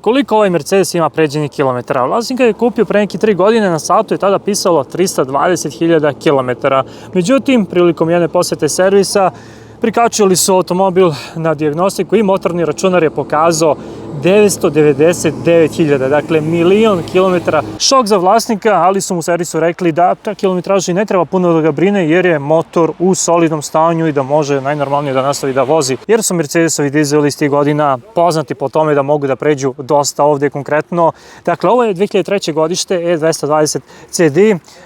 koliko ovaj Mercedes ima pređenih kilometara. Vlasnik ga je kupio pre neki 3 godine, na satu je tada pisalo 320.000 km. Međutim, prilikom jedne posete servisa, prikačili su automobil na dijagnostiku i motorni računar je pokazao 999.000, dakle 1.000.000 kilometara. Šok za vlasnika, ali su mu u servisu rekli da ta kilometraža i ne treba puno da ga brine jer je motor u solidnom stanju i da može najnormalnije da nastavi da vozi. Jer su Mercedesovi dizeli iz tih godina poznati po tome da mogu da pređu dosta ovde konkretno. Dakle, ovo je 2003. godište E220 CD,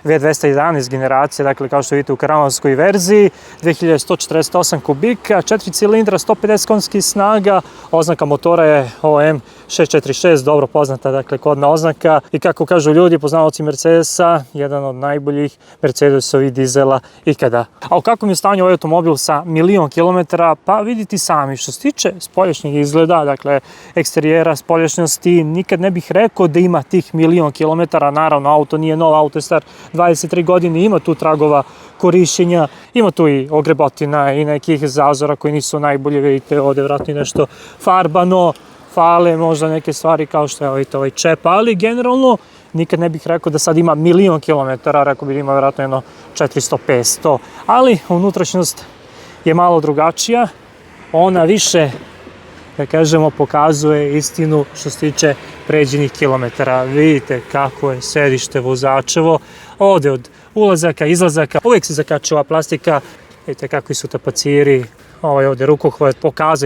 V211 generacije, dakle kao što vidite u karavanskoj verziji, 2148 kubika, 4 cilindra, 150 konjskih snaga, oznaka motora je OM646, dobro poznata, dakle kodna oznaka i kako kažu ljudi, poznavaoci Mercedesa, jedan od najboljih Mercedesovih dizela ikada. A u kakvom je stanju ovaj automobil sa 1.000.000 kilometara? Pa vidite sami, što se tiče spoljašnjeg izgleda, dakle eksterijera, spoljašnjosti, nikad ne bih rekao da ima tih 1.000.000 kilometara. Naravno, auto nije nov, auto je star 23 godine, ima tu tragova korišćenja, ima tu i ogrebotina i nekih zazora koji nisu najbolje, vidite ovde vratno nešto farbano, fale možda neke stvari kao što je ovaj čep, ali generalno nikad ne bih rekao da sad ima 1.000.000 kilometara, rekao bih da ima vjerojatno jedno 400-500, ali unutrašnjost je malo drugačija, ona više, da kažemo, pokazuje istinu što se tiče pređenih kilometara. Vidite kako je sedište vozačevo, ovde od ulazaka, izlazaka, uvijek se zakačila plastika, vidite kakvi su tapaciri, ovaj ovde rukohvat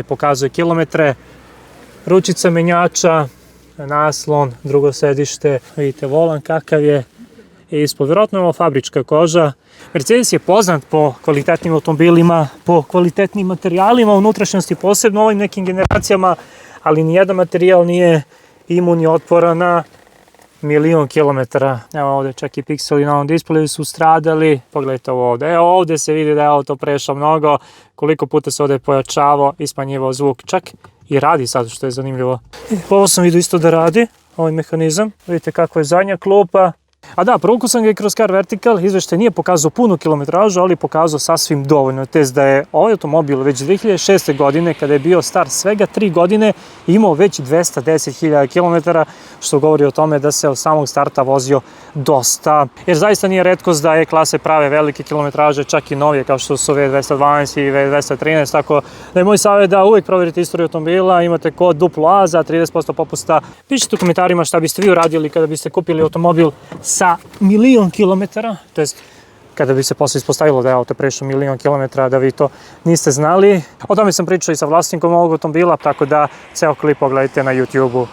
pokazuje kilometre, ručica menjača, naslon, drugo sedište, vidite volan kakav je i ispod, vjerojatno je ovo fabrička koža. Mercedes je poznat po kvalitetnim automobilima, po kvalitetnim materijalima, unutrašnjosti, posebno ovim nekim generacijama, ali nijedan materijal nije imun i otporan na 1.000.000 kilometara. Evo ovde čak i pikseli na ovom displeju su stradali, pogledajte ovo ovde. Evo ovde se vidi da je auto prešao mnogo, koliko puta se ovde pojačavao i smanjivao zvuk, čak i radi sad, što je zanimljivo. Ovo sam vidio isto da radi, ovaj mehanizam, vidite kako je zadnja klupa. A da, provukao sam ga i kroz Car Vertical, izveštaj nije pokazao punu kilometražu, ali pokazao sasvim dovoljno, tez da je ovaj automobil već 2006. godine, kada je bio star svega 3 godine, imao već 210.000 km, što govori o tome da se od samog starta vozio dosta. Jer zaista nije retkost da E-klase prave velike kilometraže, čak i novije, kao što su V212 i V213, tako da je moj savjet da uvijek proverite istoriju automobila, imate kod AAA za 30% popusta. Pišite u komentarima šta biste vi uradili kada biste kupili automobil sa 1.000.000 kilometara, to jest kada bi se posle ispostavilo da je auto prešao 1.000.000 kilometara, da vi to niste znali. O tome sam pričao i sa vlasnikom ovog automobila, tako da ceo klip pogledajte na YouTube-u.